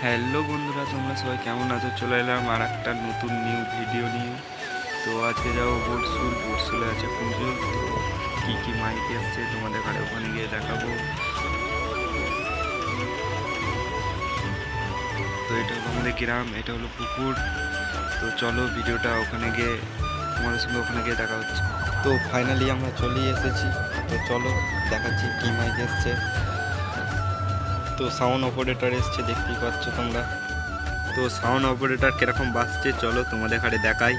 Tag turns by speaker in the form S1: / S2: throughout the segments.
S1: Hello বন্ধুরা, তোমরা সবাই কেমন আছো? চলে এলাম আর একটা নতুন নিউ ভিডিও নিয়ে। তো আজকে যাবো বোরসুলে আছে পুজো। তো কী কী মাইক আসছে তোমাদের ঘরে ওখানে গিয়ে দেখাবো। তো এটা হলো আমাদের গ্রাম, এটা হলো পুকুর। তো চলো ভিডিওটা ওখানে গিয়ে তোমাদের সঙ্গে ওখানে গিয়ে দেখা হচ্ছে। তো ফাইনালি আমরা চলে এসেছি। তো চলো দেখাচ্ছি কী মাইক এসছে। তো সাউন্ড অপারেটর এসছে, দেখতেই পাচ্ছ তোমরা। তো সাউন্ড অপারেটর কিরকম বাজছে চলো তোমাদের ঘরে দেখাই।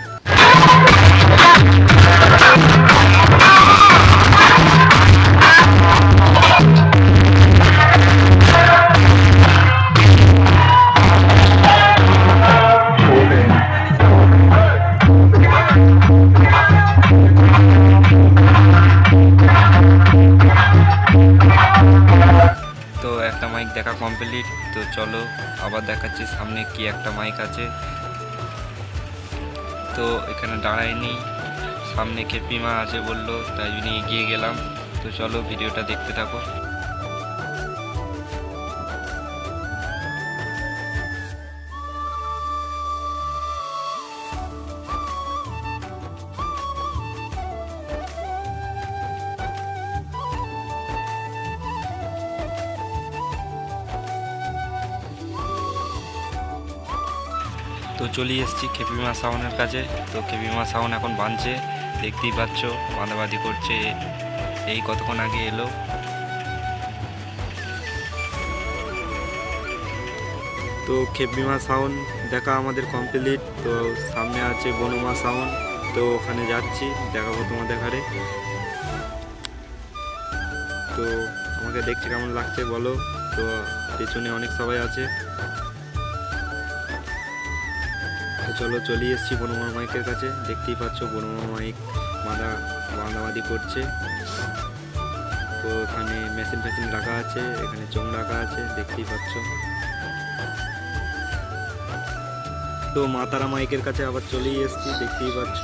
S1: তো একটা মাইক দেখা কমপ্লিট। তো চলো আবার দেখাচ্ছি সামনে কি একটা মাইক আছে। তো এখানে দাঁড়ায়নি, সামনে খেপিমা আছে বললো, তাই জন্য এগিয়ে গেলাম। তো চলো ভিডিওটা দেখতে থাকো। তো চলে এসেছি খেপিমা সাউন্ডের কাছে। তো খেপিমা সাউন্ড এখন বাঁধছে, দেখতেই পাচ্ছ বাঁধাবাঁধি করছে, এই কতক্ষণ আগে এলো। তো খেপিমা সাউন্ড দেখা আমাদের কমপ্লিট। তো সামনে আছে বনমা সাউন্ড, তো ওখানে যাচ্ছি, দেখাবো তোমাদের ঘরে। তো আমাকে দেখছি কেমন লাগছে বলো। তো পেছনে অনেক সবাই আছে। তো চলো চলে এসেছি বনমা মাইকের কাছে, দেখতেই পাচ্ছ বনমা মাইক বাঁধাবাঁধি করছে। তো এখানে মেশিন ফেশিন রাখা আছে, এখানে চোঙ রাখা আছে, দেখতেই পাচ্ছ। তো মাতারা মাইকের কাছে আবার চলেই এসেছি, দেখতেই পাচ্ছ।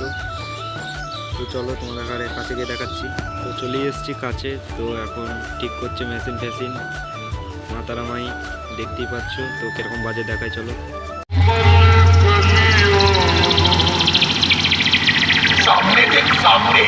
S1: তো চলো তোমাদের ঘরে কাছে গিয়ে দেখাচ্ছি। তো চলে এসেছি কাছে। তো এখন ঠিক করছে মেশিন ফেশিন মাতারা মাইক, দেখতেই পাচ্ছ। তো কিরকম বাজে দেখায় চলো।
S2: सामने देख सामने